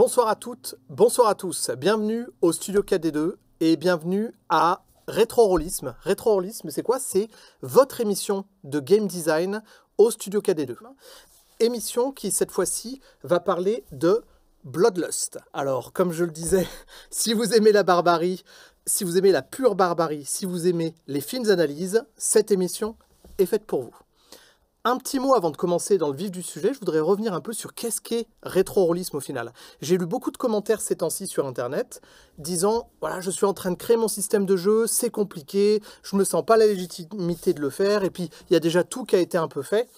Bonsoir à toutes, bonsoir à tous, bienvenue au Studio KD2 et bienvenue à Rétro-Rollisme. Rétro-Rollisme, c'est quoi? C'est votre émission de game design au Studio KD2. Émission qui, cette fois-ci, va parler de Bloodlust. Alors, comme je le disais, si vous aimez la barbarie, si vous aimez la pure barbarie, si vous aimez les fines analyses, cette émission est faite pour vous. Un petit mot avant de commencer dans le vif du sujet, je voudrais revenir un peu sur qu'est-ce qu'est rétro-rollisme au final. J'ai lu beaucoup de commentaires ces temps-ci sur Internet disant « Voilà, je suis en train de créer mon système de jeu, c'est compliqué, je ne me sens pas la légitimité de le faire, et puis il y a déjà tout qui a été un peu fait. »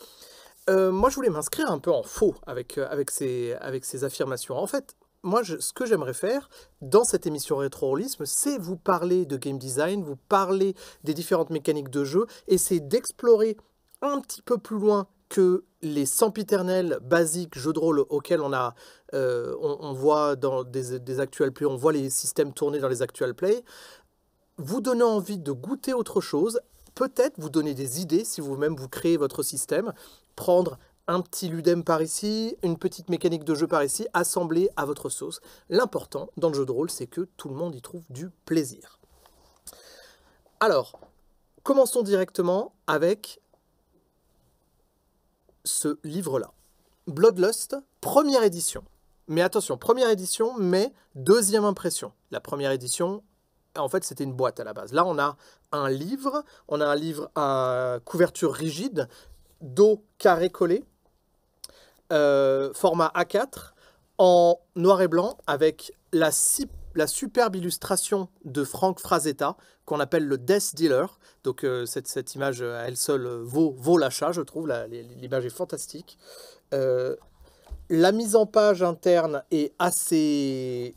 Moi, je voulais m'inscrire un peu en faux avec ces affirmations. En fait, moi, ce que j'aimerais faire dans cette émission rétro-rollisme, c'est vous parler de game design, vous parler des différentes mécaniques de jeu, essayer d'explorer un petit peu plus loin que les sempiternels basiques jeux de rôle auxquels on voit dans des actual plays, on voit les systèmes tourner dans les actual plays, vous donner envie de goûter autre chose, peut-être vous donner des idées si vous-même vous créez votre système, prendre un petit ludem par ici, une petite mécanique de jeu par ici, assembler à votre sauce. L'important dans le jeu de rôle, c'est que tout le monde y trouve du plaisir. Alors, commençons directement avec ce livre-là. Bloodlust, première édition. Mais attention, première édition, mais deuxième impression. La première édition, en fait, c'était une boîte à la base. Là, on a un livre à couverture rigide, dos carré collé, format A4, en noir et blanc, avec la superbe illustration de Frank Frazetta, qu'on appelle le Death Dealer. Donc cette image à elle seule vaut l'achat, je trouve. L'image est fantastique. La mise en page interne est assez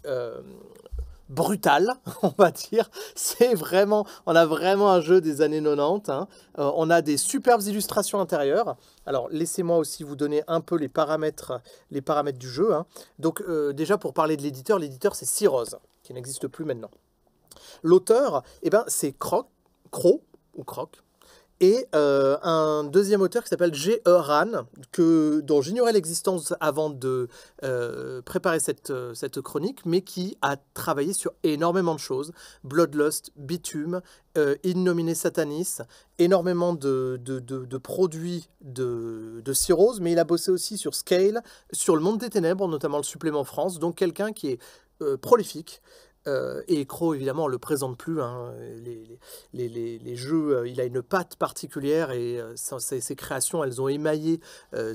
brutale, on va dire. On a vraiment un jeu des années 90. Hein. On a des superbes illustrations intérieures. Alors, laissez-moi aussi vous donner un peu les paramètres du jeu. Hein. Donc, déjà, pour parler de l'éditeur c'est Cirrose, qui n'existe plus maintenant. L'auteur, c'est Croc, et un deuxième auteur qui s'appelle G.E. Ran, dont j'ignorais l'existence avant de préparer cette chronique, mais qui a travaillé sur énormément de choses. Bloodlust, Bitume, In Nomine Satanis, énormément de produits de Cirrose, mais il a bossé aussi sur Scale, sur Le Monde des Ténèbres, notamment le supplément France, donc quelqu'un qui est prolifique. Et Crow, évidemment, on ne le présente plus. Hein. Les jeux, il a une patte particulière et ses créations, elles ont émaillé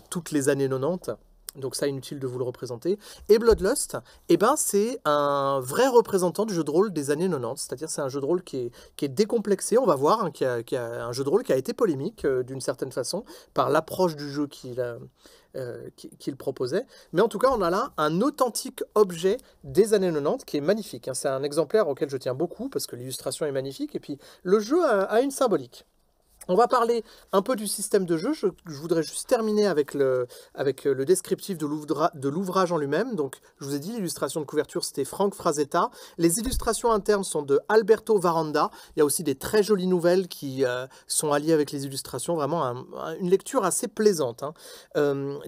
toutes les années 90. Donc ça, inutile de vous le représenter. Et Bloodlust, c'est un vrai représentant du jeu de rôle des années 90. C'est-à-dire c'est un jeu de rôle qui est décomplexé, on va voir, hein, qui a un jeu de rôle qui a été polémique d'une certaine façon par l'approche du jeu qu'il proposait. Mais en tout cas, on a là un authentique objet des années 90 qui est magnifique. Hein. C'est un exemplaire auquel je tiens beaucoup parce que l'illustration est magnifique et puis le jeu a une symbolique. On va parler un peu du système de jeu. Je voudrais juste terminer avec le descriptif de l'ouvrage en lui-même. Donc, je vous ai dit, l'illustration de couverture, c'était Frank Frazetta. Les illustrations internes sont de Alberto Varanda. Il y a aussi des très jolies nouvelles qui sont alliées avec les illustrations. Vraiment une lecture assez plaisante. Hein.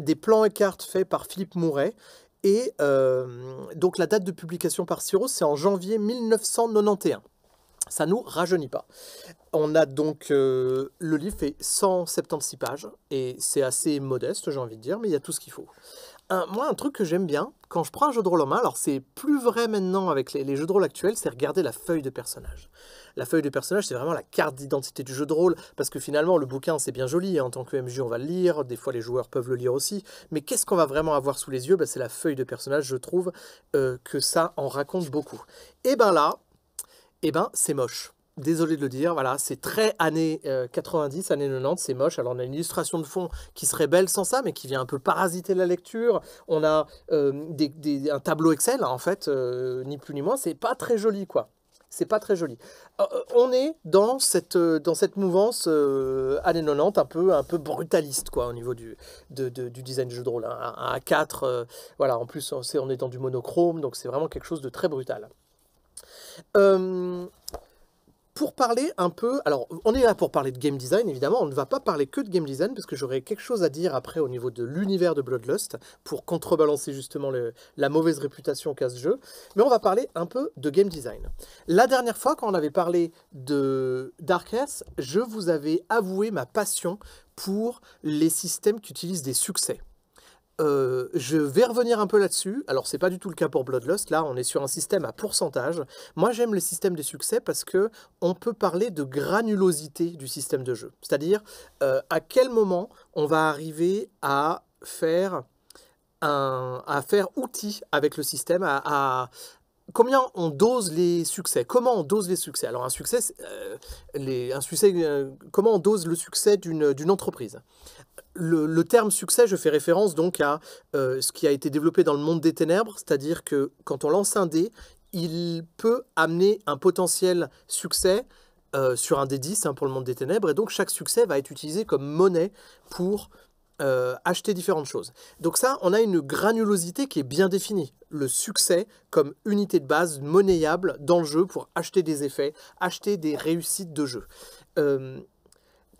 Des plans et cartes faits par Philippe Mouret. Et donc, la date de publication par Cirrose, c'est en janvier 1991. Ça nous rajeunit pas. On a donc, le livre fait 176 pages, et c'est assez modeste, j'ai envie de dire, mais il y a tout ce qu'il faut. Moi, un truc que j'aime bien, quand je prends un jeu de rôle en main, alors c'est plus vrai maintenant avec les jeux de rôle actuels, c'est regarder la feuille de personnage. La feuille de personnage, c'est vraiment la carte d'identité du jeu de rôle, parce que finalement, le bouquin, c'est bien joli, et en tant que MJ, on va le lire, des fois les joueurs peuvent le lire aussi, mais qu'est-ce qu'on va vraiment avoir sous les yeux? C'est la feuille de personnage, je trouve que ça en raconte beaucoup. Et là, c'est moche. Désolé de le dire, voilà, c'est très années 90, années 90, c'est moche. Alors on a une illustration de fond qui serait belle sans ça, mais qui vient un peu parasiter la lecture. On a un tableau Excel, en fait, ni plus ni moins, c'est pas très joli, quoi. C'est pas très joli. On est dans cette mouvance années 90, un peu brutaliste, quoi, au niveau du design du jeu de rôle. Hein. Un A4, voilà, en plus on est dans du monochrome, donc c'est vraiment quelque chose de très brutal. pour parler un peu, alors on est là pour parler de game design évidemment, on ne va pas parler que de game design parce que j'aurai quelque chose à dire après au niveau de l'univers de Bloodlust pour contrebalancer justement la mauvaise réputation qu'a ce jeu, mais on va parler un peu de game design. La dernière fois quand on avait parlé de Dark Earth, je vous avais avoué ma passion pour les systèmes qui utilisent des succès. Je vais revenir un peu là-dessus. Alors, c'est pas du tout le cas pour Bloodlust. Là, on est sur un système à pourcentage. Moi, j'aime le système des succès parce que on peut parler de granulosité du système de jeu. C'est-à-dire, à quel moment on va arriver à faire outil avec le système, combien on dose les succès. Comment on dose les succès? Alors, un succès, comment on dose le succès d'une entreprise? Le terme succès, je fais référence donc à ce qui a été développé dans le monde des ténèbres, c'est-à-dire que quand on lance un dé, il peut amener un potentiel succès sur un dé 10 pour le monde des ténèbres, et donc chaque succès va être utilisé comme monnaie pour acheter différentes choses. Donc ça, on a une granulosité qui est bien définie. Le succès comme unité de base monnayable dans le jeu pour acheter des effets, acheter des réussites de jeu.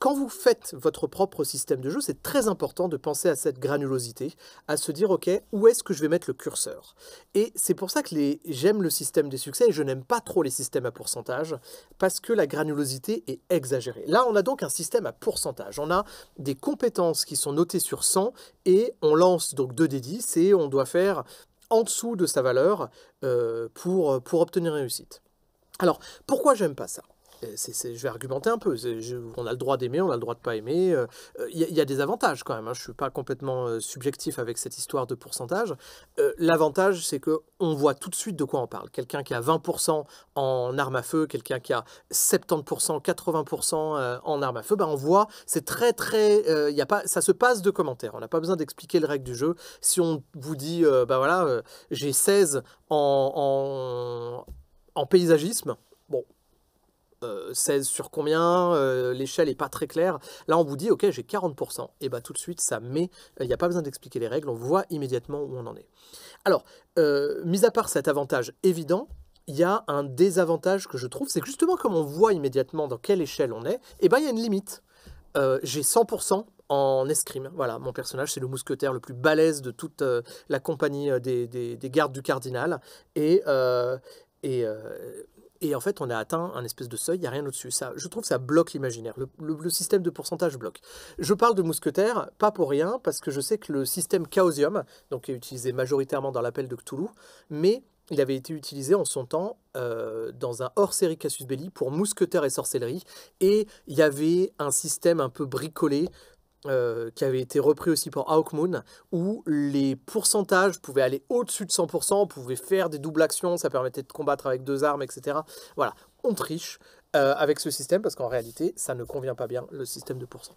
Quand vous faites votre propre système de jeu, c'est très important de penser à cette granulosité, à se dire, ok, où est-ce que je vais mettre le curseur? Et c'est pour ça que j'aime le système des succès et je n'aime pas trop les systèmes à pourcentage, parce que la granulosité est exagérée. Là, on a donc un système à pourcentage. On a des compétences qui sont notées sur 100 et on lance donc 2d10 et on doit faire en dessous de sa valeur pour obtenir une réussite. Alors, pourquoi j'aime pas ça? Je vais argumenter un peu. On a le droit d'aimer, on a le droit de pas aimer. Il y a des avantages quand même. Je ne suis pas complètement subjectif avec cette histoire de pourcentage. L'avantage, c'est qu'on voit tout de suite de quoi on parle. Quelqu'un qui a 20% en arme à feu, quelqu'un qui a 70%, 80% en arme à feu, on voit, c'est très, ça se passe de commentaires. On n'a pas besoin d'expliquer les règles du jeu. Si on vous dit, voilà, j'ai 16 en paysagisme, bon, 16 sur combien, l'échelle n'est pas très claire. Là, on vous dit, ok, j'ai 40%. Et tout de suite, ça met, il n'y a pas besoin d'expliquer les règles, on voit immédiatement où on en est. Alors, mis à part cet avantage évident, il y a un désavantage que je trouve, c'est que justement, comme on voit immédiatement dans quelle échelle on est, il y a une limite. J'ai 100% en escrime. Voilà, mon personnage, c'est le mousquetaire le plus balèze de toute la compagnie des gardes du cardinal. Et en fait, on a atteint un espèce de seuil, il n'y a rien au-dessus. Je trouve que ça bloque l'imaginaire. Le système de pourcentage bloque. Je parle de mousquetaire, pas pour rien, parce que je sais que le système Chaosium, donc qui est utilisé majoritairement dans l'appel de Cthulhu, mais il avait été utilisé en son temps dans un hors-série Casus Belli pour mousquetaires et sorcellerie. Et il y avait un système un peu bricolé qui avait été repris aussi pour Hawkmoon, où les pourcentages pouvaient aller au-dessus de 100%, on pouvait faire des doubles actions, ça permettait de combattre avec 2 armes, etc. Voilà, on triche avec ce système, parce qu'en réalité, ça ne convient pas bien, le système de pourcent.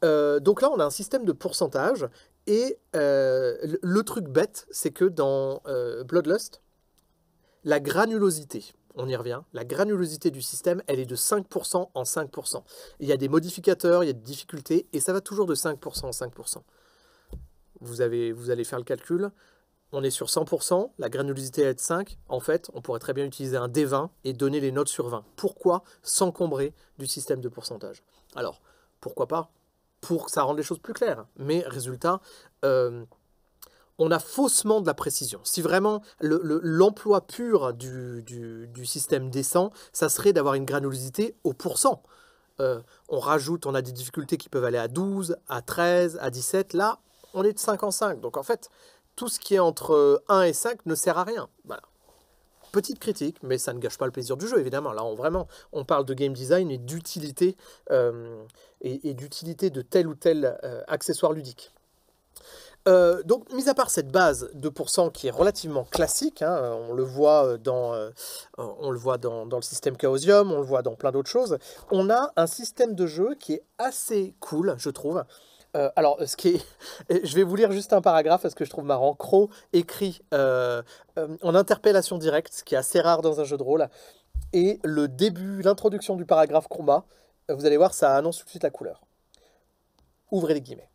Donc là, on a un système de pourcentage, et le truc bête, c'est que dans Bloodlust, la granulosité, on y revient, la granulosité du système, elle est de 5% en 5%. Il y a des modificateurs, il y a des difficultés, et ça va toujours de 5% en 5%. Vous allez faire le calcul, on est sur 100%, la granulosité est de 5. En fait, on pourrait très bien utiliser un D20 et donner les notes sur 20. Pourquoi s'encombrer du système de pourcentage? Alors, pourquoi pas? Pour que ça rende les choses plus claires. Mais résultat, on a faussement de la précision. Si vraiment l'emploi pur du système descend, ça serait d'avoir une granulosité au pourcent. On rajoute, on a des difficultés qui peuvent aller à 12, à 13, à 17. Là, on est de 5 en 5. Donc en fait, tout ce qui est entre 1 et 5 ne sert à rien. Voilà. Petite critique, mais ça ne gâche pas le plaisir du jeu, évidemment. Là, on parle de game design et d'utilité d'utilité de tel ou tel accessoire ludique. Donc, mis à part cette base de pourcent qui est relativement classique, on le voit dans le système Chaosium, on le voit dans plein d'autres choses, on a un système de jeu qui est assez cool, je trouve. Alors, je vais vous lire juste un paragraphe parce que je trouve marrant. Crow écrit en interpellation directe, ce qui est assez rare dans un jeu de rôle. Et l'introduction du paragraphe combat, vous allez voir, ça annonce tout de suite la couleur. Ouvrez les guillemets.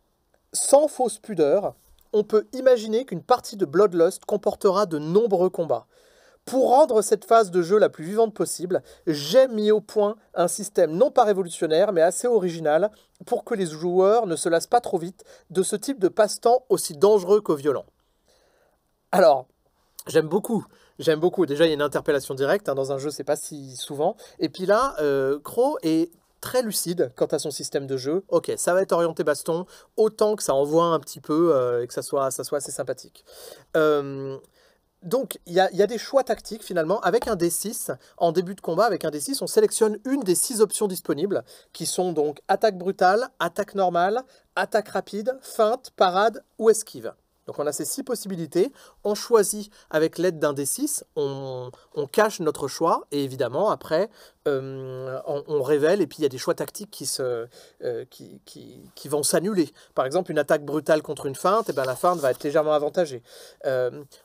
Sans fausse pudeur, on peut imaginer qu'une partie de Bloodlust comportera de nombreux combats. Pour rendre cette phase de jeu la plus vivante possible, j'ai mis au point un système non pas révolutionnaire, mais assez original pour que les joueurs ne se lassent pas trop vite de ce type de passe-temps aussi dangereux que violent. Alors, j'aime beaucoup. J'aime beaucoup. Déjà, il y a une interpellation directe. Hein, dans un jeu, c'est pas si souvent. Et puis là, Crow est très lucide quant à son système de jeu. Ok, ça va être orienté baston, autant que ça envoie un petit peu et que ça soit assez sympathique. Donc, il y a des choix tactiques finalement. Avec un D6, en début de combat, avec un D6, on sélectionne une des 6 options disponibles, qui sont donc attaque brutale, attaque normale, attaque rapide, feinte, parade ou esquive. Donc on a ces 6 possibilités, on choisit avec l'aide d'un D6, on cache notre choix, et évidemment après on révèle, et puis il y a des choix tactiques qui vont s'annuler. Par exemple, une attaque brutale contre une feinte, et ben la feinte va être légèrement avantagée.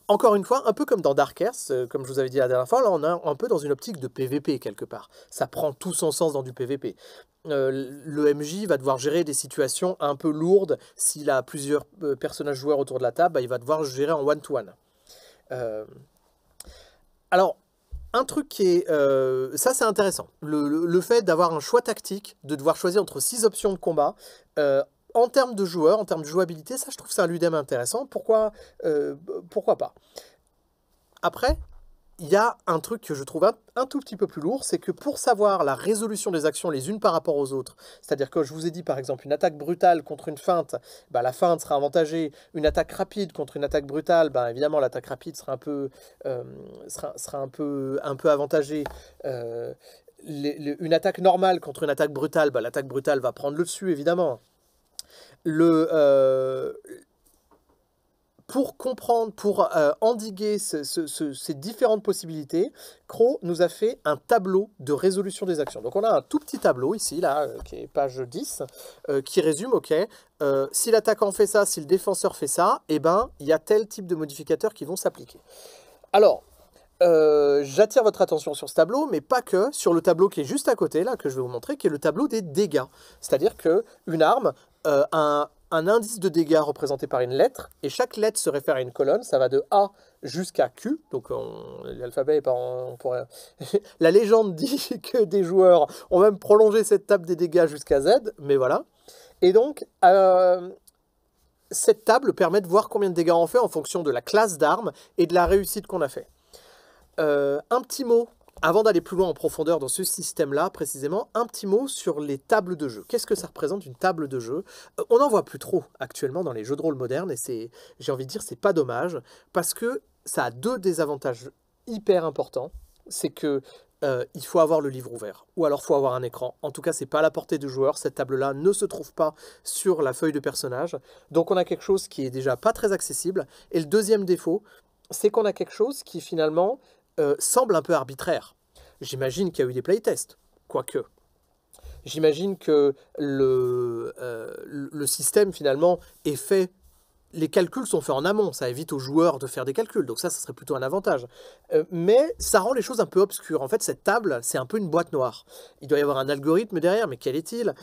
Encore une fois, un peu comme dans Dark Earth, comme je vous avais dit la dernière fois, là on est un peu dans une optique de PVP quelque part. Ça prend tout son sens dans du PVP. Le MJ va devoir gérer des situations un peu lourdes. S'il a plusieurs personnages joueurs autour de la table, bah, il va devoir gérer en one-to-one. Alors, un truc qui est... ça, c'est intéressant. Le fait d'avoir un choix tactique, de devoir choisir entre 6 options de combat, en termes de joueurs, en termes de jouabilité, ça, je trouve ça un ludem intéressant. Pourquoi pas? Après... il y a un truc que je trouve un tout petit peu plus lourd, c'est que pour savoir la résolution des actions les unes par rapport aux autres, c'est-à-dire que je vous ai dit par exemple une attaque brutale contre une feinte, bah, la feinte sera avantagée, une attaque rapide contre une attaque brutale, bah, évidemment l'attaque rapide sera un peu avantagée. Une attaque normale contre une attaque brutale, bah, l'attaque brutale va prendre le dessus évidemment. Pour comprendre, pour endiguer ces différentes possibilités, Crow nous a fait un tableau de résolution des actions. Donc on a un tout petit tableau ici, là, qui est page 10, qui résume, ok, si l'attaquant fait ça, si le défenseur fait ça, eh ben, il y a tel type de modificateurs qui vont s'appliquer. Alors, j'attire votre attention sur ce tableau, mais pas que, sur le tableau qui est juste à côté, là, que je vais vous montrer, qui est le tableau des dégâts. C'est-à-dire qu'une arme, un indice de dégâts représenté par une lettre, et chaque lettre se réfère à une colonne, ça va de A jusqu'à Q, donc l'alphabet est pas... La légende dit que des joueurs ont même prolongé cette table des dégâts jusqu'à Z, mais voilà. Et donc, cette table permet de voir combien de dégâts on fait en fonction de la classe d'arme et de la réussite qu'on a fait. Un petit mot, avant d'aller plus loin en profondeur dans ce système-là, précisément, un petit mot sur les tables de jeu. Qu'est-ce que ça représente une table de jeu? On n'en voit plus trop actuellement dans les jeux de rôle modernes, et j'ai envie de dire, c'est pas dommage, parce que ça a 2 désavantages hyper importants. C'est que il faut avoir le livre ouvert, ou alors il faut avoir un écran. En tout cas, c'est pas à la portée du joueur, cette table-là ne se trouve pas sur la feuille de personnage, donc on a quelque chose qui est déjà pas très accessible, et le deuxième défaut, c'est qu'on a quelque chose qui finalement semble un peu arbitraire. J'imagine qu'il y a eu des playtests, quoique. J'imagine que le système finalement est fait, les calculs sont faits en amont, ça évite aux joueurs de faire des calculs, donc ça serait plutôt un avantage. Mais ça rend les choses un peu obscures. En fait, cette table, c'est un peu une boîte noire. Il doit y avoir un algorithme derrière, mais quel est-il?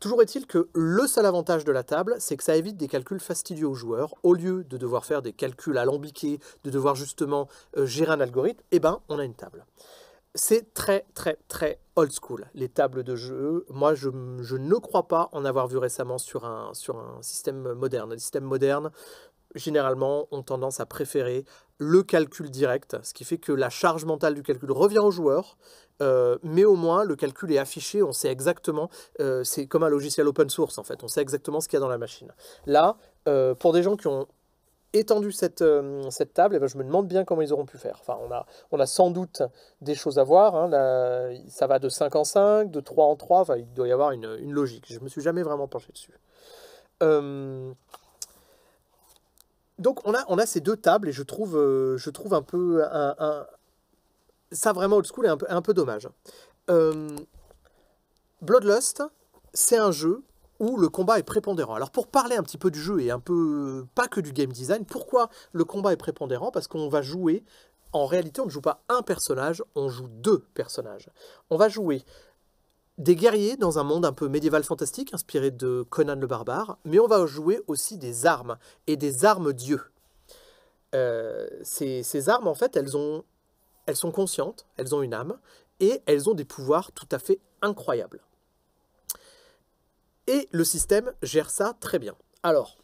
Toujours est-il que le seul avantage de la table, c'est que ça évite des calculs fastidieux aux joueurs. Au lieu de devoir faire des calculs alambiqués, de devoir justement gérer un algorithme, eh ben, on a une table. C'est très très très old school, les tables de jeu. Moi, je ne crois pas en avoir vu récemment sur un système moderne. Les systèmes modernes, généralement, ont tendance à préférer le calcul direct, ce qui fait que la charge mentale du calcul revient au joueur, mais au moins, le calcul est affiché, on sait exactement, c'est comme un logiciel open source, en fait, on sait exactement ce qu'il y a dans la machine. Là, pour des gens qui ont étendu cette table, et ben je me demande bien comment ils auront pu faire. Enfin, on a sans doute des choses à voir. Hein, là, ça va de 5 en 5, de 3 en 3. Enfin, il doit y avoir une logique. Je ne me suis jamais vraiment penché dessus. Donc, on a ces 2 tables, et je trouve un peu... ça, vraiment, old school, est un peu dommage. Bloodlust, c'est un jeu où le combat est prépondérant. Alors pour parler un petit peu du jeu et un peu, pas que du game design, pourquoi le combat est prépondérant? Parce qu'on va jouer, en réalité on ne joue pas un personnage, on joue 2 personnages. On va jouer des guerriers dans un monde un peu médiéval fantastique, inspiré de Conan le Barbare, mais on va jouer aussi des armes, et des armes dieux. Ces armes, en fait, elles sont conscientes, elles ont une âme, et elles ont des pouvoirs tout à fait incroyables. Et le système gère ça très bien. Alors,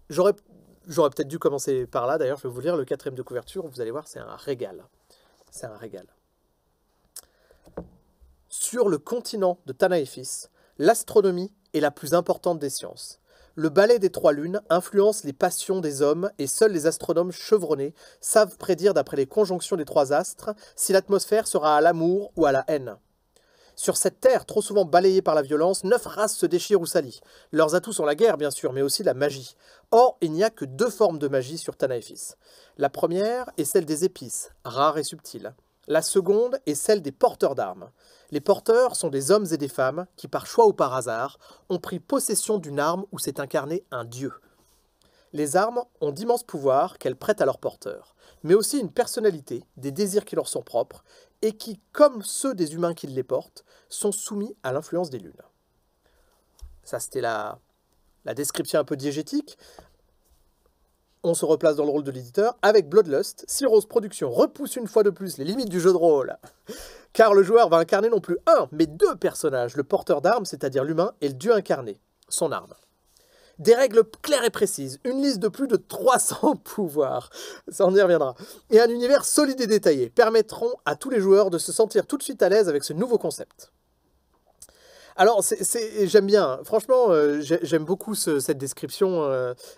j'aurais peut-être dû commencer par là, d'ailleurs je vais vous lire le 4e de couverture, vous allez voir, c'est un régal. C'est un régal. Sur le continent de Tanaefis, l'astronomie est la plus importante des sciences. Le balai des 3 lunes influence les passions des hommes et seuls les astronomes chevronnés savent prédire d'après les conjonctions des 3 astres si l'atmosphère sera à l'amour ou à la haine. Sur cette terre, trop souvent balayée par la violence, 9 races se déchirent ou s'allient. Leurs atouts sont la guerre, bien sûr, mais aussi la magie. Or, il n'y a que 2 formes de magie sur Tanaefis. La première est celle des épices, rares et subtiles. La seconde est celle des porteurs d'armes. Les porteurs sont des hommes et des femmes qui, par choix ou par hasard, ont pris possession d'une arme où s'est incarné un dieu. Les armes ont d'immenses pouvoirs qu'elles prêtent à leurs porteurs, mais aussi une personnalité, des désirs qui leur sont propres, et qui, comme ceux des humains qui les portent, sont soumis à l'influence des lunes. Ça, c'était la description un peu diégétique. On se replace dans le rôle de l'éditeur. Avec Bloodlust, Sirose Productions repousse une fois de plus les limites du jeu de rôle. Car le joueur va incarner non plus un, mais 2 personnages, le porteur d'armes, c'est-à-dire l'humain, et le dieu incarné, son arme. Des règles claires et précises, une liste de plus de 300 pouvoirs, ça on y reviendra, et un univers solide et détaillé permettront à tous les joueurs de se sentir tout de suite à l'aise avec ce nouveau concept. Alors, j'aime bien, franchement, j'aime beaucoup cette description.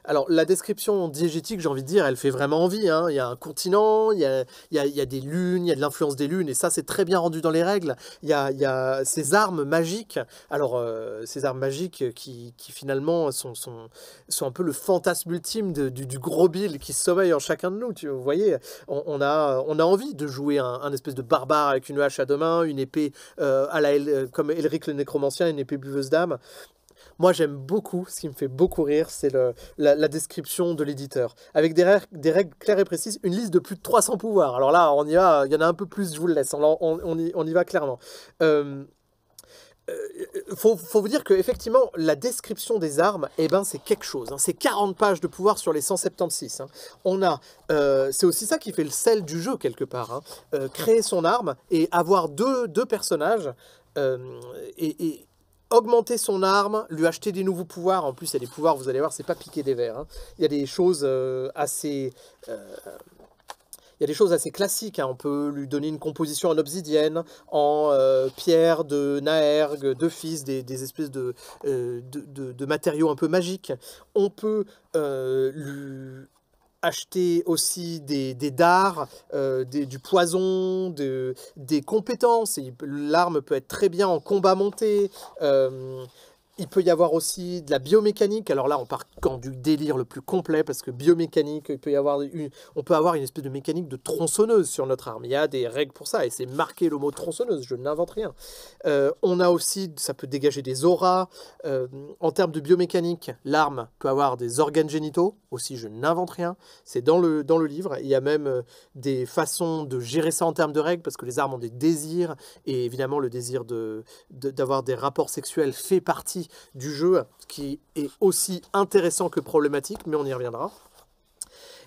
Alors, la description diégétique, j'ai envie de dire, elle fait vraiment envie. Hein. Il y a un continent, il y a des lunes, il y a de l'influence des lunes, et ça, c'est très bien rendu dans les règles. Il y a ces armes magiques, alors, ces armes magiques qui finalement sont un peu le fantasme ultime du gros Bill qui sommeille en chacun de nous. Vous voyez, on a envie de jouer un espèce de barbare avec une hache à 2 mains, une épée comme Elric le Nécromancien, une épée buveuse d'âme. Moi, j'aime beaucoup, ce qui me fait beaucoup rire, c'est la description de l'éditeur. Avec des règles claires et précises, une liste de plus de 300 pouvoirs. Alors là, on y va, il y en a un peu plus, je vous le laisse, on y va clairement. Faut vous dire que effectivement la description des armes, eh ben, c'est quelque chose. Hein. C'est 40 pages de pouvoir sur les 176. Hein. C'est aussi ça qui fait le sel du jeu quelque part. Hein. Créer son arme et avoir deux personnages et augmenter son arme, lui acheter des nouveaux pouvoirs. En plus, il y a des pouvoirs, vous allez voir, c'est pas piquer des vers. Hein. Il y a des choses assez... Il y a des choses assez classiques, hein. On peut lui donner une composition en obsidienne, en pierre de Naerg, de fils, des espèces de matériaux un peu magiques. On peut lui acheter aussi des dards, du poison, des compétences. L'arme peut être très bien en combat monté. Il peut y avoir aussi de la biomécanique. Alors là, on part dans du délire le plus complet, parce que biomécanique, on peut avoir une espèce de mécanique de tronçonneuse sur notre arme. Il y a des règles pour ça, et c'est marqué le mot tronçonneuse, je n'invente rien. On a aussi, ça peut dégager des auras. En termes de biomécanique, l'arme peut avoir des organes génitaux, aussi je n'invente rien. C'est dans le livre. Il y a même des façons de gérer ça en termes de règles, parce que les armes ont des désirs, et évidemment le désir d'avoir des rapports sexuels fait partie du jeu, qui est aussi intéressant que problématique, mais on y reviendra.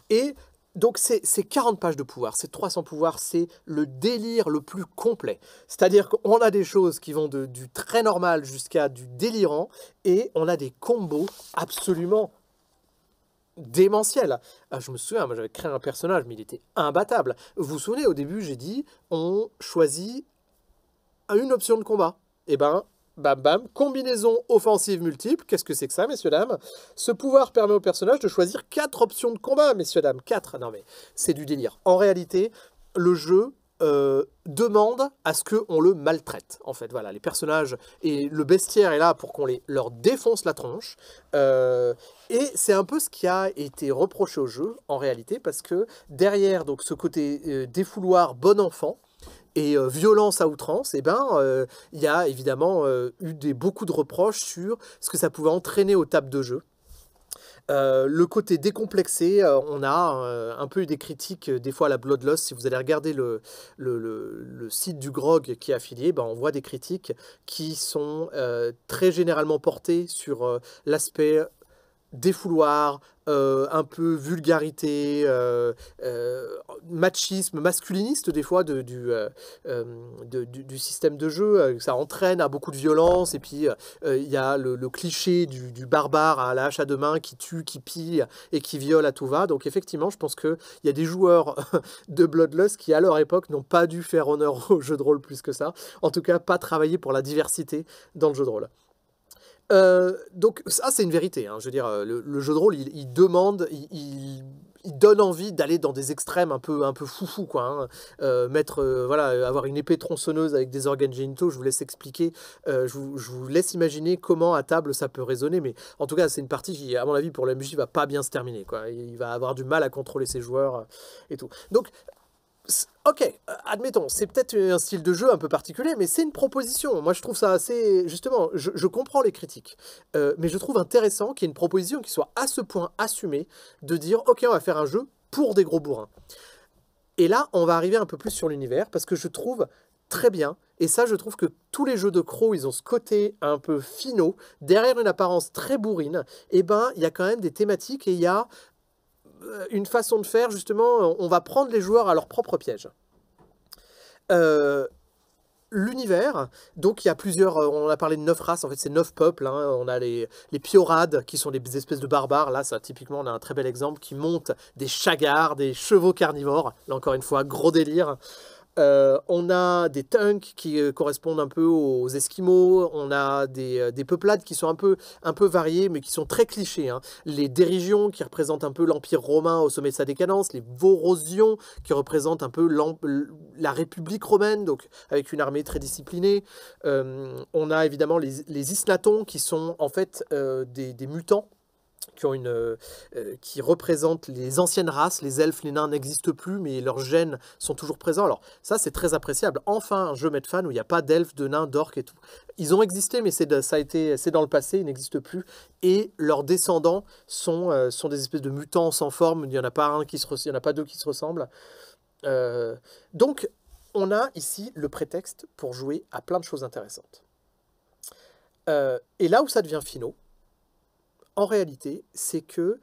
Et donc c'est 40 pages de pouvoir, c'est 300 pouvoirs, c'est le délire le plus complet. C'est-à-dire qu'on a des choses qui vont du très normal jusqu'à du délirant, et on a des combos absolument démentiels. Je me souviens, moi j'avais créé un personnage, mais il était imbattable. Vous vous souvenez, au début j'ai dit, on choisit une option de combat. Et ben, bam bam, combinaison offensive multiple. Qu'est-ce que c'est que ça, messieurs, dames? Ce pouvoir permet au personnage de choisir 4 options de combat, messieurs, dames. 4. Non mais, c'est du délire. En réalité, le jeu demande à ce qu'on le maltraite. En fait, voilà, les personnages et le bestiaire est là pour qu'on leur défonce la tronche. Et c'est un peu ce qui a été reproché au jeu, en réalité, parce que derrière donc, ce côté défouloir bon enfant, et violence à outrance, eh ben, il y a évidemment eu beaucoup de reproches sur ce que ça pouvait entraîner aux tables de jeu. Le côté décomplexé, on a un peu eu des critiques, des fois à la Bloodlust. Si vous allez regarder le site du GROG qui est affilié, ben, on voit des critiques qui sont très généralement portées sur l'aspect défouloir, un peu vulgarité, machisme, masculiniste des fois du système de jeu. Ça entraîne à beaucoup de violence et puis il y a le cliché du barbare à la hache à deux mains qui tue, qui pille et qui viole à tout va. Donc effectivement, je pense qu'il y a des joueurs de Bloodlust qui à leur époque n'ont pas dû faire honneur au jeu de rôle plus que ça. En tout cas, pas travailler pour la diversité dans le jeu de rôle. Donc ça c'est une vérité, hein. Je veux dire, le jeu de rôle il demande, il donne envie d'aller dans des extrêmes un peu foufou quoi, hein. Voilà, avoir une épée tronçonneuse avec des organes génitaux, je vous laisse expliquer, je vous laisse imaginer comment à table ça peut résonner, mais en tout cas c'est une partie qui à mon avis pour la MJ va pas bien se terminer quoi. Il va avoir du mal à contrôler ses joueurs et tout. Donc ok, admettons, c'est peut-être un style de jeu un peu particulier, mais c'est une proposition. Moi, je trouve ça assez... Justement, je comprends les critiques, mais je trouve intéressant qu'il y ait une proposition qui soit à ce point assumée de dire, ok, on va faire un jeu pour des gros bourrins. Et là, on va arriver un peu plus sur l'univers, parce que je trouve très bien, et ça, je trouve que tous les jeux de crocs, ils ont ce côté un peu finot, derrière une apparence très bourrine, et ben, il y a quand même des thématiques, et il y a une façon de faire, justement, on va prendre les joueurs à leur propre piège. L'univers, donc il y a plusieurs, on a parlé de 9 races, en fait c'est 9 peuples, hein. On a les Piorades, qui sont des espèces de barbares, là ça typiquement on a un très bel exemple, qui montent des chagars, des chevaux carnivores, là encore une fois, gros délire. On a des Tunks qui correspondent un peu aux Esquimaux, on a des peuplades qui sont un peu variées, mais qui sont très clichés, hein. Les Dérigions qui représentent un peu l'Empire romain au sommet de sa décadence, les Vorosians qui représentent un peu la République romaine, donc avec une armée très disciplinée. On a évidemment les Isnatons qui sont en fait des mutants, qui représentent les anciennes races. Les elfes, les nains n'existent plus, mais leurs gènes sont toujours présents. Alors ça, c'est très appréciable. Enfin, un jeu Medfan où il n'y a pas d'elfes, de nains, d'orques et tout. Ils ont existé, mais c'est dans le passé, ils n'existent plus. Et leurs descendants sont des espèces de mutants sans forme. Il n'y en a pas il y en a pas deux qui se ressemblent. Donc, on a ici le prétexte pour jouer à plein de choses intéressantes. Et là où ça devient finaux, en réalité, c'est que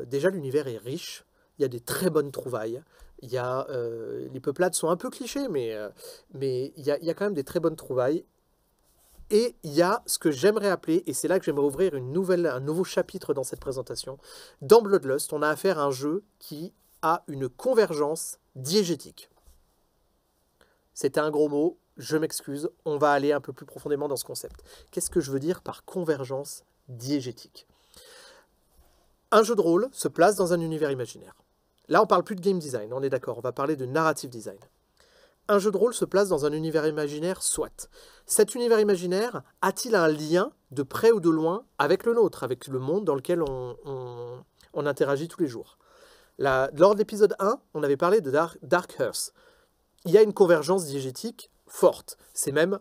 déjà l'univers est riche, il y a des très bonnes trouvailles, les peuplades sont un peu clichés, mais il y a quand même des très bonnes trouvailles. Et il y a ce que j'aimerais appeler, et c'est là que j'aimerais ouvrir un nouveau chapitre dans cette présentation, dans Bloodlust, on a affaire à un jeu qui a une convergence diégétique. C'était un gros mot, je m'excuse, on va aller un peu plus profondément dans ce concept. Qu'est-ce que je veux dire par convergence diégétique? Un jeu de rôle se place dans un univers imaginaire. Là, on parle plus de game design, on est d'accord, on va parler de narrative design. Un jeu de rôle se place dans un univers imaginaire, soit. Cet univers imaginaire a-t-il un lien, de près ou de loin, avec le nôtre, avec le monde dans lequel on interagit tous les jours? Lors de l'épisode 1, on avait parlé de Dark Earth. Il y a une convergence diégétique forte. C'est même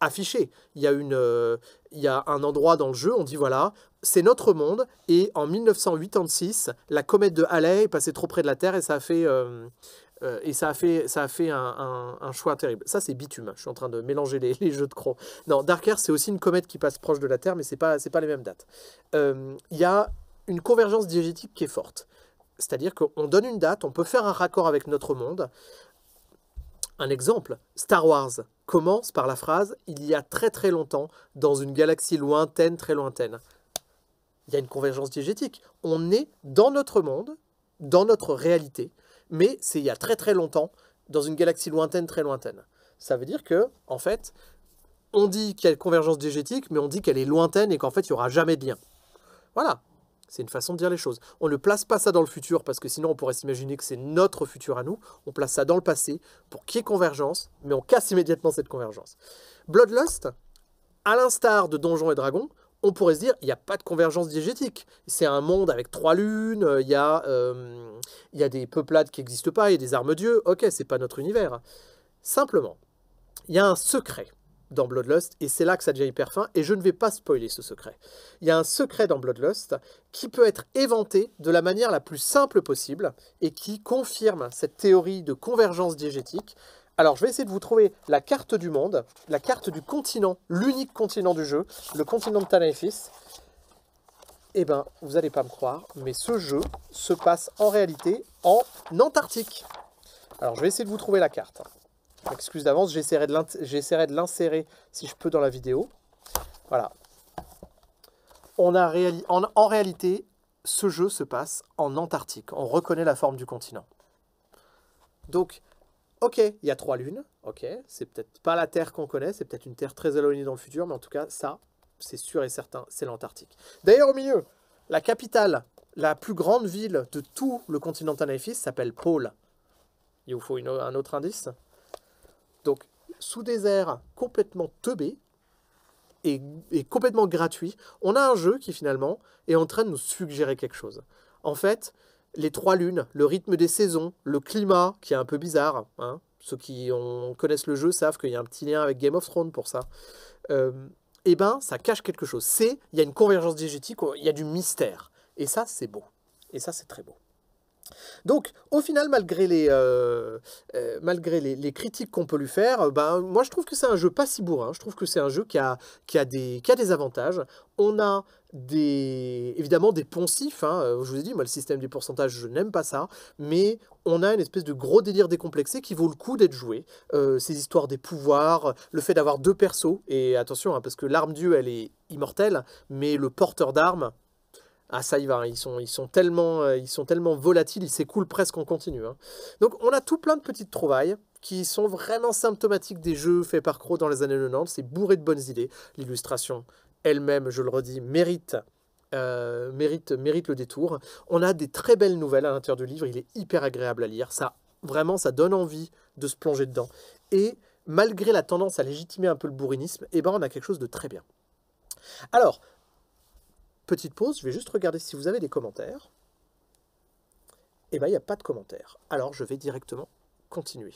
affiché. Il y a un endroit dans le jeu, on dit voilà, c'est notre monde, et en 1986, la comète de Halley est passée trop près de la Terre et ça a fait un choix terrible. Ça, c'est Bitume. Je suis en train de mélanger les jeux de crocs. Non, Dark Earth, c'est aussi une comète qui passe proche de la Terre, mais c'est pas les mêmes dates. Il y a une convergence diégétique qui est forte. C'est-à-dire qu'on donne une date, on peut faire un raccord avec notre monde. Un exemple, Star Wars commence par la phrase « Il y a très très longtemps, dans une galaxie lointaine, très lointaine ». Il y a une convergence diégétique. On est dans notre monde, dans notre réalité, mais c'est il y a très très longtemps, dans une galaxie lointaine, très lointaine. Ça veut dire que, en fait, on dit qu'il y a une convergence diégétique, mais on dit qu'elle est lointaine et qu'en fait, il n'y aura jamais de lien. Voilà. C'est une façon de dire les choses. On ne place pas ça dans le futur, parce que sinon on pourrait s'imaginer que c'est notre futur à nous. On place ça dans le passé pour qu'il y ait convergence, mais on casse immédiatement cette convergence. Bloodlust, à l'instar de Donjons et Dragons, on pourrait se dire il n'y a pas de convergence diégétique. C'est un monde avec 3 lunes, il y a des peuplades qui n'existent pas, il y a des armes-dieux. Ok, c'est pas notre univers. Simplement, il y a un secret dans Bloodlust, et c'est là que ça devient hyper fin, et je ne vais pas spoiler ce secret. Il y a un secret dans Bloodlust qui peut être éventé de la manière la plus simple possible, et qui confirme cette théorie de convergence diégétique. Alors, je vais essayer de vous trouver la carte du monde, la carte du continent, l'unique continent du jeu, le continent de Tanaefis. Eh ben, vous n'allez pas me croire, mais ce jeu se passe en réalité en Antarctique. Alors, je vais essayer de vous trouver la carte. Excuse d'avance, j'essaierai de l'insérer si je peux dans la vidéo. Voilà. En réalité, ce jeu se passe en Antarctique. On reconnaît la forme du continent. Donc, ok, il y a 3 lunes. Ok, c'est peut-être pas la Terre qu'on connaît, c'est peut-être une Terre très éloignée dans le futur, mais en tout cas, ça, c'est sûr et certain, c'est l'Antarctique. D'ailleurs, au milieu, la capitale, la plus grande ville de tout le continent Tanaïfis s'appelle Pôle. Il vous faut un autre indice. Donc, sous désert complètement teubé et complètement gratuit, on a un jeu qui finalement est en train de nous suggérer quelque chose. En fait, les 3 lunes, le rythme des saisons, le climat qui est un peu bizarre, hein, ceux qui connaissent le jeu savent qu'il y a un petit lien avec Game of Thrones pour ça, eh ben, ça cache quelque chose. Il y a une convergence diégétique, il y a du mystère. Et ça, c'est beau. Et ça, c'est très beau. Donc, au final, malgré les critiques qu'on peut lui faire, moi, je trouve que c'est un jeu pas si bourrin. Je trouve que c'est un jeu qui a des avantages. On a évidemment des poncifs. Hein. Je vous ai dit, moi, le système des pourcentages, je n'aime pas ça. Mais on a une espèce de gros délire décomplexé qui vaut le coup d'être joué. Ces histoires des pouvoirs, le fait d'avoir 2 persos. Et attention, hein, parce que l'arme-dieu, elle est immortelle, mais le porteur d'armes... Ah, ça y va, ils sont tellement volatiles, ils s'écoulent presque en continu. Hein. Donc, on a tout plein de petites trouvailles qui sont vraiment symptomatiques des jeux faits par Crow dans les années 90. C'est bourré de bonnes idées. L'illustration elle-même, je le redis, mérite le détour. On a des très belles nouvelles à l'intérieur du livre. Il est hyper agréable à lire. Ça, vraiment, ça donne envie de se plonger dedans. Et malgré la tendance à légitimer un peu le bourrinisme, eh ben, on a quelque chose de très bien. Alors, petite pause, je vais juste regarder si vous avez des commentaires. Eh bien, il n'y a pas de commentaires. Alors, je vais directement continuer.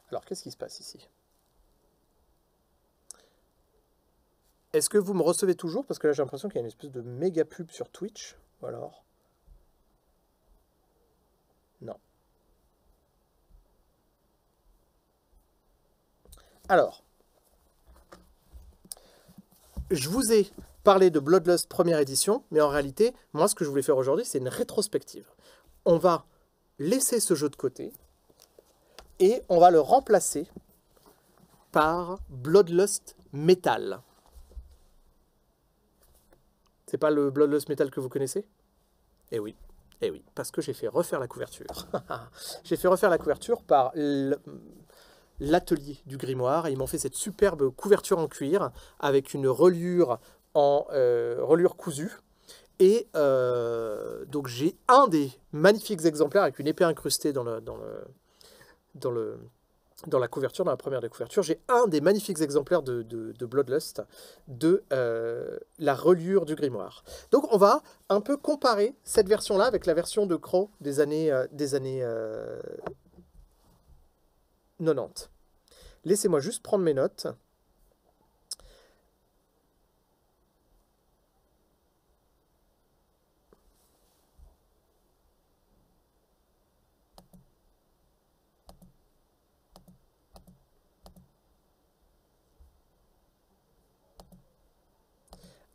Alors, qu'est-ce qui se passe ici? Est-ce que vous me recevez toujours? Parce que là, j'ai l'impression qu'il y a une espèce de méga pub sur Twitch. Ou alors... Non. Alors, je vous ai parlé de Bloodlust première édition, mais en réalité, moi, ce que je voulais faire aujourd'hui, c'est une rétrospective. On va laisser ce jeu de côté et on va le remplacer par Bloodlust Metal. C'est pas le Bloodlust Metal que vous connaissez? Eh oui, parce que j'ai fait refaire la couverture. J'ai fait refaire la couverture par l'atelier du grimoire et ils m'ont fait cette superbe couverture en cuir avec une reliure reliure cousue et donc j'ai un des magnifiques exemplaires avec une épée incrustée dans la couverture, dans la première des couvertures. J'ai un des magnifiques exemplaires de Bloodlust de la reliure du grimoire. Donc on va un peu comparer cette version là avec la version de Crow des années 90. Laissez-moi juste prendre mes notes.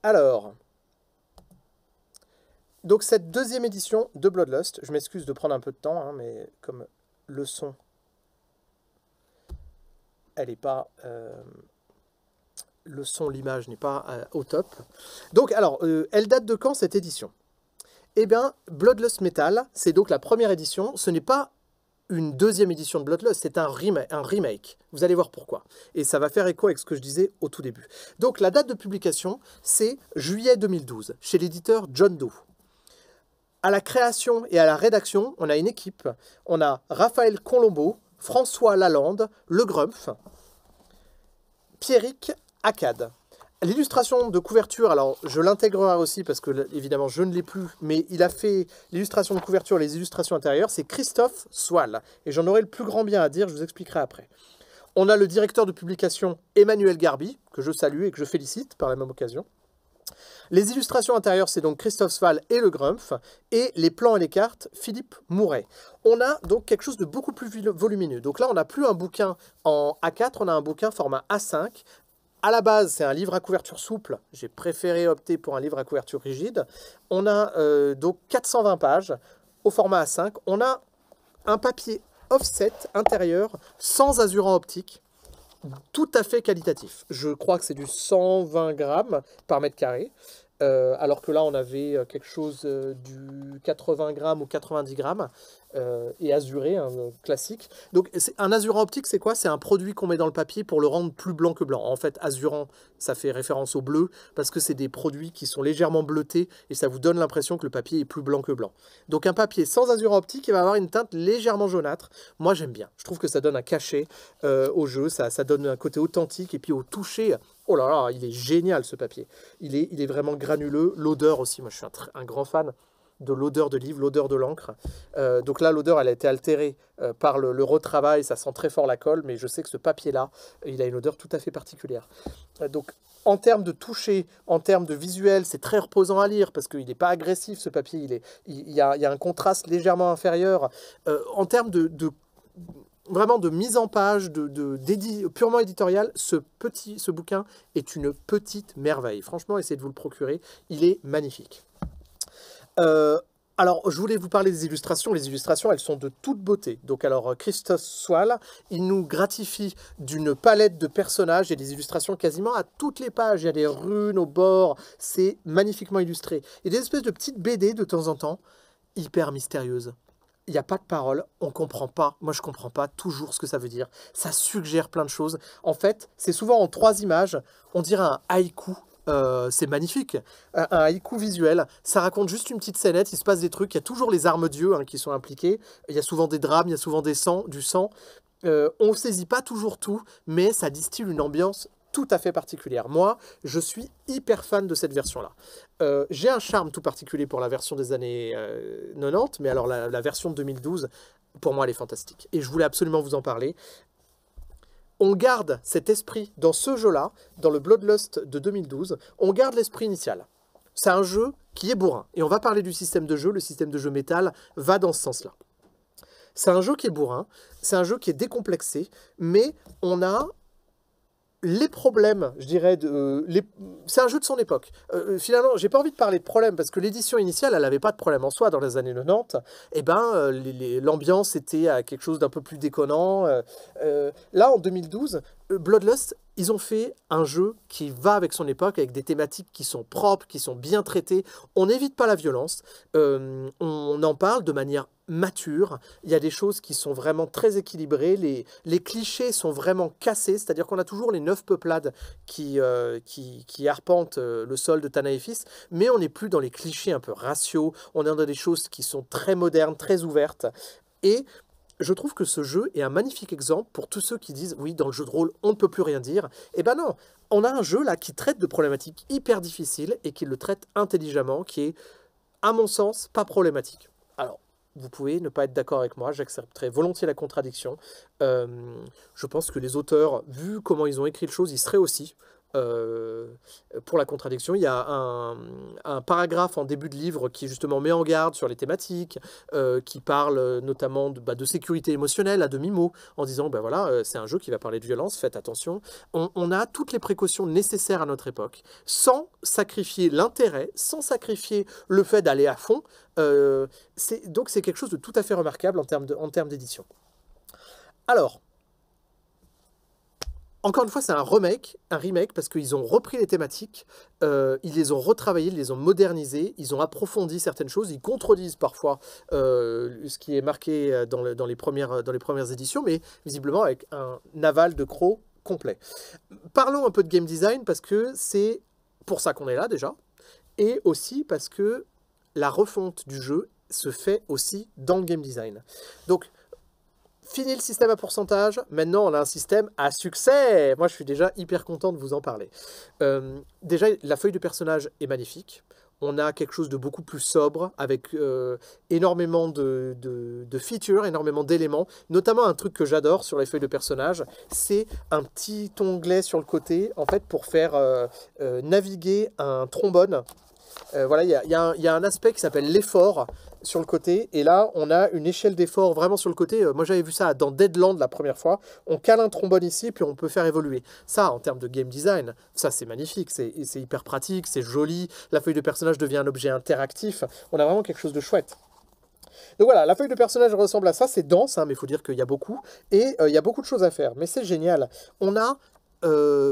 Alors, donc cette deuxième édition de Bloodlust, je m'excuse de prendre un peu de temps, hein, mais comme le son... elle n'est pas... le son, l'image n'est pas au top. Donc, alors, elle date de quand cette édition? Eh bien, Bloodlust Metal, c'est donc la première édition. Ce n'est pas une deuxième édition de Bloodlust, c'est un remake. Vous allez voir pourquoi. Et ça va faire écho avec ce que je disais au tout début. Donc, la date de publication, c'est juillet 2012, chez l'éditeur John Doe. À la création et à la rédaction, on a une équipe. On a Raphaël Colombo, François Lalande, Le Grumpf, Pierrick Akkad. L'illustration de couverture, alors je l'intégrerai aussi parce que évidemment je ne l'ai plus, mais il a fait l'illustration de couverture, les illustrations intérieures, c'est Christophe Soile. Et j'en aurai le plus grand bien à dire, je vous expliquerai après. On a le directeur de publication Emmanuel Garbi, que je salue et que je félicite par la même occasion. Les illustrations intérieures, c'est donc Christophe Sval et Le Grumpf, et les plans et les cartes, Philippe Mouret. On a donc quelque chose de beaucoup plus volumineux. Donc là, on n'a plus un bouquin en A4, on a un bouquin format A5. À la base, c'est un livre à couverture souple. J'ai préféré opter pour un livre à couverture rigide. On a donc 420 pages au format A5. On a un papier offset intérieur sans azuran optique, tout à fait qualitatif. Je crois que c'est du 120 grammes par mètre carré. Alors que là, on avait quelque chose du 80 grammes ou 90 grammes et azuré, classique. Donc, un azurant optique, c'est quoi? C'est un produit qu'on met dans le papier pour le rendre plus blanc que blanc. En fait, azurant, ça fait référence au bleu parce que c'est des produits qui sont légèrement bleutés et ça vous donne l'impression que le papier est plus blanc que blanc. Donc, un papier sans azurant optique, il va avoir une teinte légèrement jaunâtre. Moi, j'aime bien. Je trouve que ça donne un cachet au jeu, ça donne un côté authentique et puis au toucher. Oh là là, il est génial ce papier. Il est vraiment granuleux. L'odeur aussi, moi je suis un grand fan de l'odeur de livre, l'odeur de l'encre. Donc là, l'odeur, elle a été altérée par le retravail. Ça sent très fort la colle, mais je sais que ce papier-là, il a une odeur tout à fait particulière. Donc en termes de toucher, en termes de visuel, c'est très reposant à lire parce qu'il n'est pas agressif ce papier. Il y a un contraste légèrement inférieur. En termes vraiment de mise en page, purement éditorial, ce bouquin est une petite merveille. Franchement, essayez de vous le procurer, il est magnifique. Alors, je voulais vous parler des illustrations. Les illustrations, elles sont de toute beauté. Donc, alors, Christophe Sval, il nous gratifie d'une palette de personnages et des illustrations quasiment à toutes les pages. Il y a des runes au bord, c'est magnifiquement illustré. Et des espèces de petites BD de temps en temps, hyper mystérieuses. Il n'y a pas de parole, on ne comprend pas. Moi, je ne comprends pas toujours ce que ça veut dire. Ça suggère plein de choses. En fait, c'est souvent en 3 images. On dirait un haïku. C'est magnifique. Un haïku visuel. Ça raconte juste une petite scénette. Il se passe des trucs. Il y a toujours les armes dieux qui sont impliquées. Il y a souvent des drames, il y a souvent du sang. On ne saisit pas toujours tout, mais ça distille une ambiance tout à fait particulière. Moi, je suis hyper fan de cette version-là. J'ai un charme tout particulier pour la version des années 90, mais alors la version de 2012, pour moi, elle est fantastique. Et je voulais absolument vous en parler. On garde cet esprit dans ce jeu-là, dans le Bloodlust de 2012, on garde l'esprit initial. C'est un jeu qui est bourrin. Et on va parler du système de jeu. Le système de jeu métal va dans ce sens-là. C'est un jeu qui est bourrin, c'est un jeu qui est décomplexé, mais on a les problèmes, je dirais, c'est un jeu de son époque. Finalement, j'ai pas envie de parler de problèmes, parce que l'édition initiale, elle n'avait pas de problème en soi dans les années 90. Eh ben, l'ambiance était à quelque chose d'un peu plus déconnant. Là, en 2012, Bloodlust, ils ont fait un jeu qui va avec son époque, avec des thématiques qui sont propres, qui sont bien traitées. On n'évite pas la violence. On en parle de manière mature. Il y a des choses qui sont vraiment très équilibrées. Les clichés sont vraiment cassés, c'est-à-dire qu'on a toujours les 9 peuplades qui arpentent le sol de Tanaefis, mais on n'est plus dans les clichés un peu raciaux. On est dans des choses qui sont très modernes, très ouvertes. Et je trouve que ce jeu est un magnifique exemple pour tous ceux qui disent « Oui, dans le jeu de rôle, on ne peut plus rien dire ». Eh ben non, on a un jeu là qui traite de problématiques hyper difficiles et qui le traite intelligemment, qui est, à mon sens, pas problématique. Alors, vous pouvez ne pas être d'accord avec moi, j'accepterai volontiers la contradiction. Je pense que les auteurs, vu comment ils ont écrit les choses, ils seraient aussi pour la contradiction. Il y a un paragraphe en début de livre qui justement met en garde sur les thématiques, qui parle notamment de sécurité émotionnelle à demi-mot, en disant voilà, c'est un jeu qui va parler de violence, faites attention. On a toutes les précautions nécessaires à notre époque, sans sacrifier l'intérêt, sans sacrifier le fait d'aller à fond. Donc c'est quelque chose de tout à fait remarquable en termes d'édition. Alors, encore une fois, c'est un remake, parce qu'ils ont repris les thématiques, ils les ont retravaillées, ils les ont modernisées, ils ont approfondi certaines choses, ils contredisent parfois ce qui est marqué dans les premières éditions, mais visiblement avec un aval de crocs complet. Parlons un peu de game design, parce que c'est pour ça qu'on est là déjà, et aussi parce que la refonte du jeu se fait aussi dans le game design. Donc, fini le système à pourcentage, maintenant on a un système à succès. Moi je suis déjà hyper content de vous en parler. Déjà la feuille de personnage est magnifique. on a quelque chose de beaucoup plus sobre, avec énormément de features, énormément d'éléments, notamment un truc que j'adore sur les feuilles de personnage, c'est un petit onglet sur le côté, en fait, pour faire naviguer un trombone. Voilà, il y a un aspect qui s'appelle l'effort sur le côté, et là on a une échelle d'effort vraiment sur le côté. Moi j'avais vu ça dans Deadland la première fois, on cale un trombone ici, puis on peut faire évoluer. Ça, en termes de game design, ça c'est magnifique, c'est hyper pratique, c'est joli, la feuille de personnage devient un objet interactif, on a vraiment quelque chose de chouette. Donc voilà, la feuille de personnage ressemble à ça, c'est dense, hein, mais il faut dire qu'il y a beaucoup, et il y a beaucoup de choses à faire, mais c'est génial. On a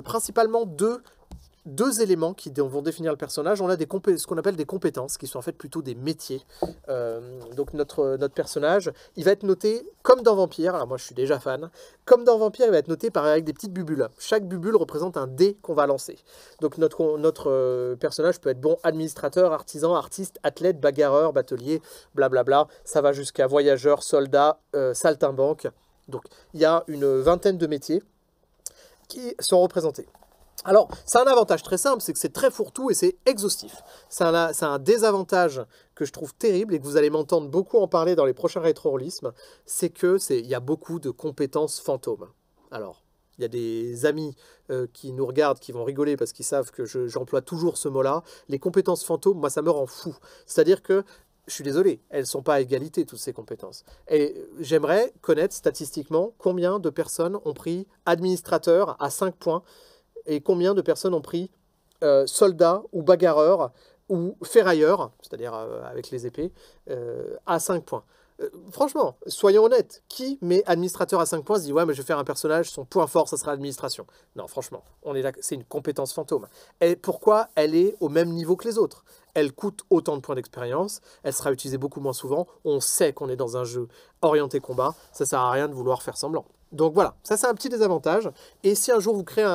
principalement deux éléments qui vont définir le personnage. On a ce qu'on appelle des compétences, qui sont en fait plutôt des métiers. Donc notre personnage, il va être noté comme dans Vampire, alors moi je suis déjà fan, comme dans Vampire, il va être noté avec des petites bubules. Chaque bubule représente un dé qu'on va lancer. Donc notre personnage peut être bon administrateur, artisan, artiste, athlète, bagarreur, batelier, blablabla. Ça va jusqu'à voyageur, soldat, saltimbanque. Donc il y a une vingtaine de métiers qui sont représentés. Alors, c'est un avantage très simple, c'est que c'est très fourre-tout et c'est exhaustif. C'est un désavantage que je trouve terrible et que vous allez m'entendre beaucoup en parler dans les prochains rétro-realismes, c'est qu'il y a beaucoup de compétences fantômes. Alors, il y a des amis qui nous regardent, qui vont rigoler parce qu'ils savent que j'emploie toujours ce mot-là. Les compétences fantômes, moi, ça me rend fou. C'est-à-dire que je suis désolé, elles ne sont pas à égalité, toutes ces compétences. Et j'aimerais connaître statistiquement combien de personnes ont pris administrateur à 5 points et combien de personnes ont pris soldat ou bagarreur ou ferrailleur, c'est-à-dire avec les épées, à 5 points. Franchement, soyons honnêtes, qui met administrateur à 5 points se dit « Ouais, mais je vais faire un personnage, son point fort, ça sera l'administration ». Non, franchement, c'est une compétence fantôme. Et pourquoi elle est au même niveau que les autres? Elle coûte autant de points d'expérience, elle sera utilisée beaucoup moins souvent, on sait qu'on est dans un jeu orienté combat, ça sert à rien de vouloir faire semblant. Donc voilà, ça c'est un petit désavantage. Et si un jour vous créez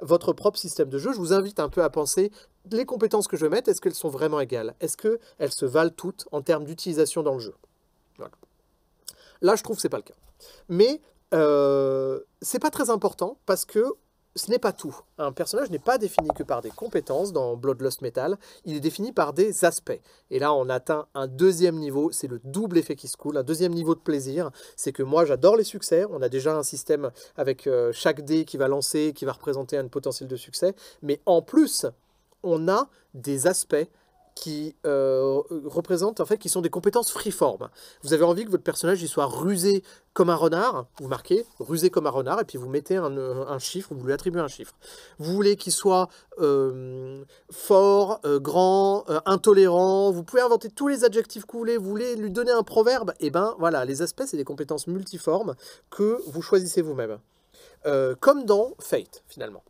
votre propre système de jeu, je vous invite un peu à penser les compétences que je vais mettre, est-ce qu'elles sont vraiment égales? Est-ce qu'elles se valent toutes en termes d'utilisation dans le jeu? Voilà. Là, je trouve que ce n'est pas le cas. Mais c'est pas très important parce que ce n'est pas tout. Un personnage n'est pas défini que par des compétences dans Bloodlust Metal, il est défini par des aspects. Et là, on atteint un deuxième niveau, c'est le double effet qui se coule, un deuxième niveau de plaisir. C'est que moi, j'adore les succès. On a déjà un système avec chaque dé qui va lancer, qui va représenter un potentiel de succès. Mais en plus, on a des aspects qui représentent, en fait, qui sont des compétences freeform. Vous avez envie que votre personnage il soit rusé comme un renard, vous marquez rusé comme un renard, et puis vous mettez un chiffre, vous lui attribuez un chiffre. Vous voulez qu'il soit fort, grand, intolérant, vous pouvez inventer tous les adjectifs que vous voulez lui donner un proverbe, et ben voilà, les aspects, c'est des compétences multiformes que vous choisissez vous-même. Comme dans Fate, finalement.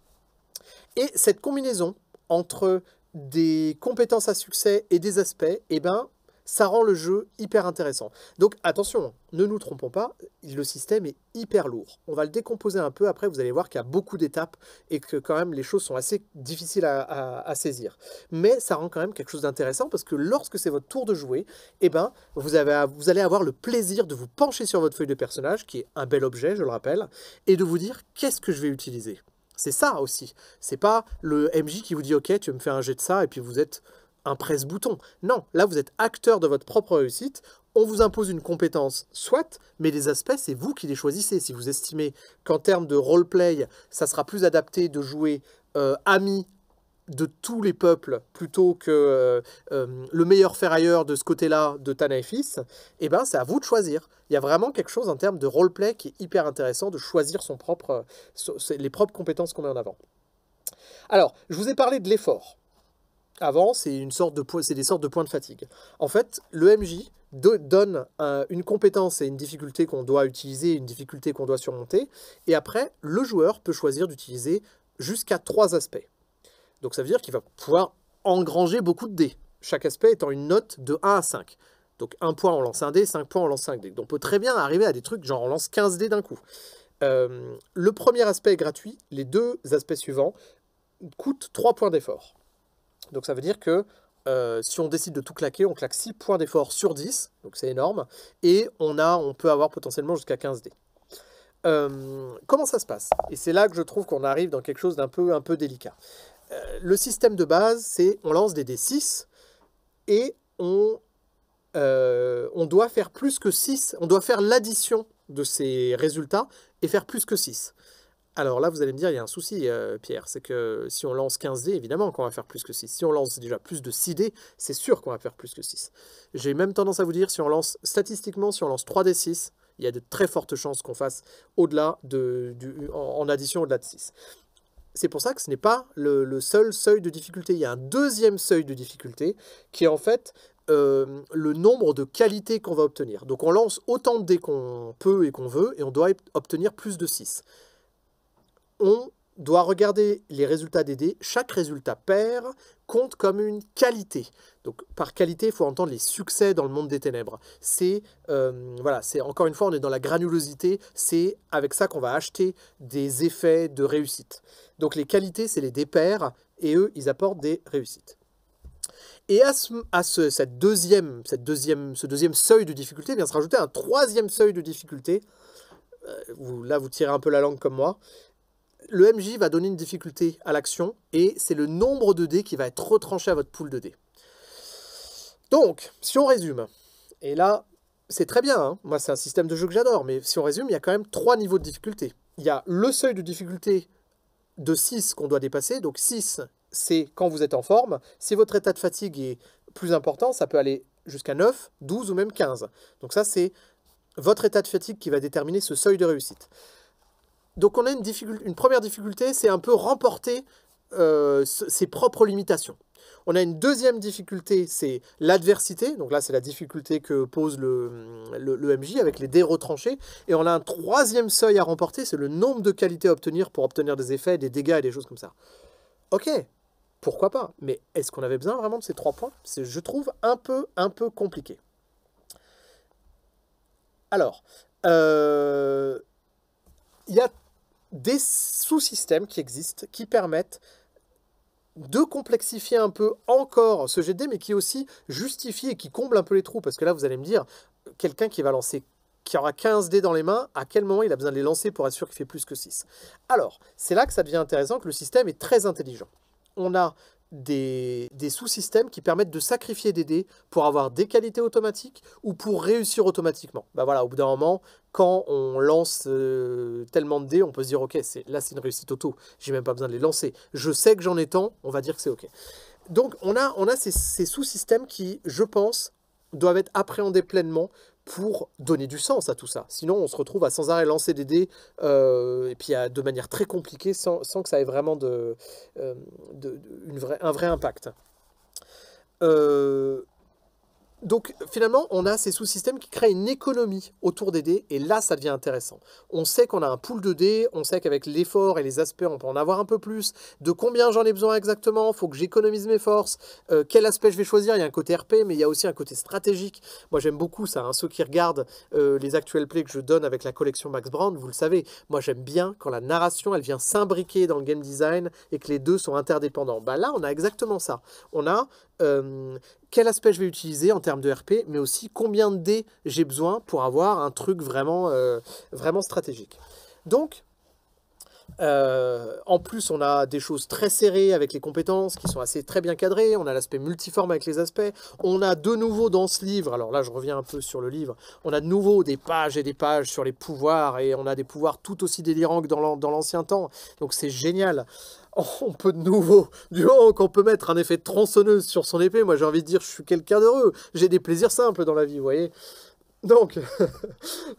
Et cette combinaison entre des compétences à succès et des aspects, eh ben, ça rend le jeu hyper intéressant. Donc attention, ne nous trompons pas, le système est hyper lourd. On va le décomposer un peu, après vous allez voir qu'il y a beaucoup d'étapes et que quand même les choses sont assez difficiles à saisir. Mais ça rend quand même quelque chose d'intéressant parce que lorsque c'est votre tour de jouer, eh ben, vous allez avoir le plaisir de vous pencher sur votre feuille de personnage, qui est un bel objet, je le rappelle, et de vous dire qu'est-ce que je vais utiliser. C'est ça aussi. C'est pas le MJ qui vous dit « Ok, tu veux me faire un jet de ça » et puis vous êtes un presse-bouton. Non, là vous êtes acteur de votre propre réussite. On vous impose une compétence, soit, mais les aspects, c'est vous qui les choisissez. Si vous estimez qu'en termes de roleplay, ça sera plus adapté de jouer ami de tous les peuples plutôt que le meilleur ferrailleur de ce côté-là de Tana et Fils, eh ben, c'est à vous de choisir. Il y a vraiment quelque chose en termes de roleplay qui est hyper intéressant, de choisir les propres compétences qu'on met en avant. Alors, je vous ai parlé de l'effort. Avant, c'est des sortes de points de fatigue. En fait, le MJ donne une compétence et une difficulté qu'on doit utiliser, une difficulté qu'on doit surmonter, et après, le joueur peut choisir d'utiliser jusqu'à 3 aspects. Donc ça veut dire qu'il va pouvoir engranger beaucoup de dés, chaque aspect étant une note de 1 à 5. Donc 1 point, on lance un dé, 5 points, on lance 5 dés. Donc on peut très bien arriver à des trucs genre on lance 15 dés d'un coup. Le premier aspect est gratuit, les 2 aspects suivants coûtent 3 points d'effort. Donc ça veut dire que si on décide de tout claquer, on claque 6 points d'effort sur 10, donc c'est énorme, et on peut avoir potentiellement jusqu'à 15 dés. Comment ça se passe? Et c'est là que je trouve qu'on arrive dans quelque chose d'un un peu délicat. Le système de base, c'est on lance des D6, et on doit faire plus que 6, on doit faire l'addition de ces résultats et faire plus que 6. Alors là, vous allez me dire, il y a un souci, Pierre, c'est que si on lance 15 dés, évidemment qu'on va faire plus que 6. Si on lance déjà plus de 6 dés, c'est sûr qu'on va faire plus que 6. J'ai même tendance à vous dire, si on lance, statistiquement, si on lance 3 dés 6, il y a de très fortes chances qu'on fasse au-delà en addition au-delà de 6. C'est pour ça que ce n'est pas le seul seuil de difficulté. Il y a un deuxième seuil de difficulté qui est en fait le nombre de qualités qu'on va obtenir. Donc on lance autant de dés qu'on peut et qu'on veut et on doit obtenir plus de 6. On doit regarder les résultats des dés. Chaque résultat pair compte comme une qualité. Donc par qualité, il faut entendre les succès dans le monde des ténèbres. C'est voilà, encore une fois, on est dans la granulosité. C'est avec ça qu'on va acheter des effets de réussite. Donc les qualités, c'est les dés pairs et eux, ils apportent des réussites. Et à ce deuxième seuil de difficulté, vient se rajouter un troisième seuil de difficulté. Là, vous tirez un peu la langue comme moi. Le MJ va donner une difficulté à l'action et c'est le nombre de dés qui va être retranché à votre pool de dés. Donc, si on résume, et là, c'est très bien, hein, moi c'est un système de jeu que j'adore, mais si on résume, il y a quand même 3 niveaux de difficulté. Il y a le seuil de difficulté de 6 qu'on doit dépasser, donc 6, c'est quand vous êtes en forme. Si votre état de fatigue est plus important, ça peut aller jusqu'à 9, 12 ou même 15. Donc ça, c'est votre état de fatigue qui va déterminer ce seuil de réussite. Donc on a une première difficulté, c'est un peu remporter ses propres limitations. On a une deuxième difficulté, c'est l'adversité. Donc là, c'est la difficulté que pose le MJ avec les dés retranchés. Et on a un troisième seuil à remporter, c'est le nombre de qualités à obtenir pour obtenir des effets, des dégâts et des choses comme ça. Ok, pourquoi pas? Mais est-ce qu'on avait besoin vraiment de ces 3 points? C'est, je trouve, un peu compliqué. Alors, il y a des sous-systèmes qui existent, qui permettent de complexifier un peu encore ce jet de dés, mais qui aussi justifie et qui comble un peu les trous. Parce que là, vous allez me dire, quelqu'un qui aura 15 dés dans les mains, à quel moment il a besoin de les lancer pour être sûr qu'il fait plus que 6? Alors, c'est là que ça devient intéressant, que le système est très intelligent. On a des sous-systèmes qui permettent de sacrifier des dés pour avoir des qualités automatiques ou pour réussir automatiquement. Bah voilà, au bout d'un moment, quand on lance tellement de dés, on peut se dire, ok, là c'est une réussite auto, j'ai même pas besoin de les lancer. Je sais que j'en ai tant, on va dire que c'est ok. Donc on a ces sous-systèmes qui, je pense, doivent être appréhendés pleinement pour donner du sens à tout ça. Sinon, on se retrouve à sans arrêt lancer des dés, et puis de manière très compliquée, sans que ça ait vraiment un vrai impact. Donc finalement, on a ces sous-systèmes qui créent une économie autour des dés, et là, ça devient intéressant. On sait qu'on a un pool de dés, on sait qu'avec l'effort et les aspects, on peut en avoir un peu plus. De combien j'en ai besoin exactement? Il faut que j'économise mes forces. Quel aspect je vais choisir? Il y a un côté RP, mais il y a aussi un côté stratégique. Moi, j'aime beaucoup ça, hein. Ceux qui regardent les actuels plays que je donne avec la collection Max Brand, vous le savez, moi j'aime bien quand la narration, elle vient s'imbriquer dans le game design et que les deux sont interdépendants. Bah là, on a exactement ça. On a quel aspect je vais utiliser en termes de RP, mais aussi combien de dés j'ai besoin pour avoir un truc vraiment stratégique. Donc, en plus, on a des choses très serrées avec les compétences qui sont très bien cadrées. On a l'aspect multiforme avec les aspects. On a de nouveau dans ce livre, alors là je reviens un peu sur le livre, on a de nouveau des pages et des pages sur les pouvoirs, et on a des pouvoirs tout aussi délirants que dans l'ancien temps. Donc c'est génial. On peut de nouveau, du moment qu'on peut mettre un effet de tronçonneuse sur son épée, moi j'ai envie de dire je suis quelqu'un d'heureux. J'ai des plaisirs simples dans la vie, vous voyez. Donc,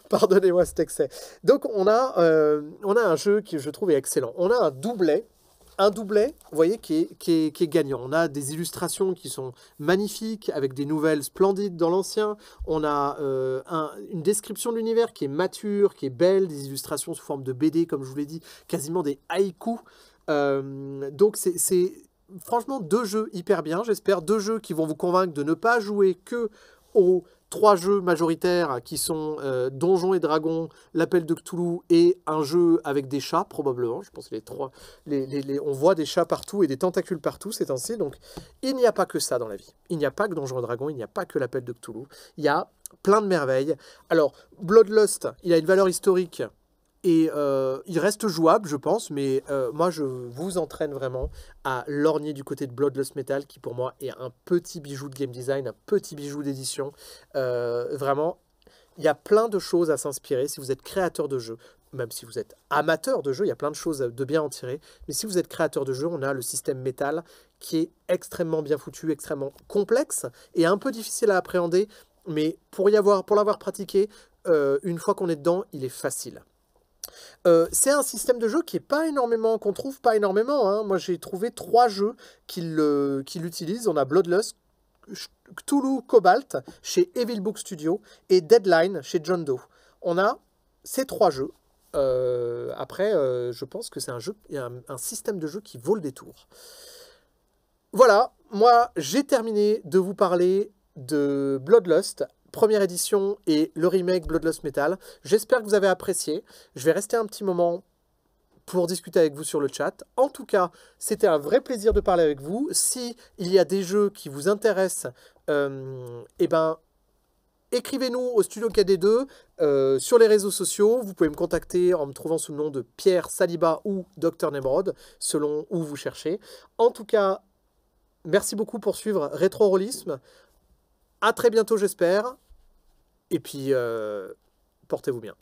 pardonnez-moi cet excès. Donc, on a un jeu qui, je trouve, est excellent. On a un doublet, vous voyez, qui est gagnant. On a des illustrations qui sont magnifiques, avec des nouvelles splendides dans l'ancien. On a une description de l'univers qui est mature, qui est belle, des illustrations sous forme de BD, comme je vous l'ai dit, quasiment des haïkus. Donc, c'est franchement 2 jeux hyper bien, j'espère. 2 jeux qui vont vous convaincre de ne pas jouer que aux 3 jeux majoritaires qui sont Donjons et Dragons, l'Appel de Cthulhu et un jeu avec des chats, probablement. Je pense que les 3... on voit des chats partout et des tentacules partout ces temps-ci. Donc, il n'y a pas que ça dans la vie. Il n'y a pas que Donjons et Dragons, il n'y a pas que l'Appel de Cthulhu. Il y a plein de merveilles. Alors, Bloodlust, il a une valeur historique Et il reste jouable, je pense, mais moi, je vous entraîne vraiment à lorgner du côté de Bloodlust Metal, qui pour moi est un petit bijou de game design, un petit bijou d'édition. Vraiment, il y a plein de choses à s'inspirer si vous êtes créateur de jeux. Même si vous êtes amateur de jeux, il y a plein de choses de bien en tirer. Mais si vous êtes créateur de jeux, on a le système Metal qui est extrêmement bien foutu, extrêmement complexe et un peu difficile à appréhender. Mais pour l'avoir pratiqué, une fois qu'on est dedans, il est facile. C'est un système de jeu qu'on trouve pas énormément, hein. Moi, j'ai trouvé 3 jeux qui l'utilisent. On a Bloodlust, Cthulhu Cobalt chez Evil Book Studio et Deadline chez John Doe. On a ces 3 jeux. Après, je pense que c'est un système de jeu qui vaut le détour. Voilà, moi, j'ai terminé de vous parler de Bloodlust, première édition, et le remake Bloodlust Metal. J'espère que vous avez apprécié. Je vais rester un petit moment pour discuter avec vous sur le chat. En tout cas, c'était un vrai plaisir de parler avec vous. Si il y a des jeux qui vous intéressent, eh ben, écrivez-nous au Studio KD2 sur les réseaux sociaux. Vous pouvez me contacter en me trouvant sous le nom de Pierre Saliba ou Dr Nemrod, selon où vous cherchez. En tout cas, merci beaucoup pour suivre Rétro Rollisme. À très bientôt, j'espère. Et puis, portez-vous bien.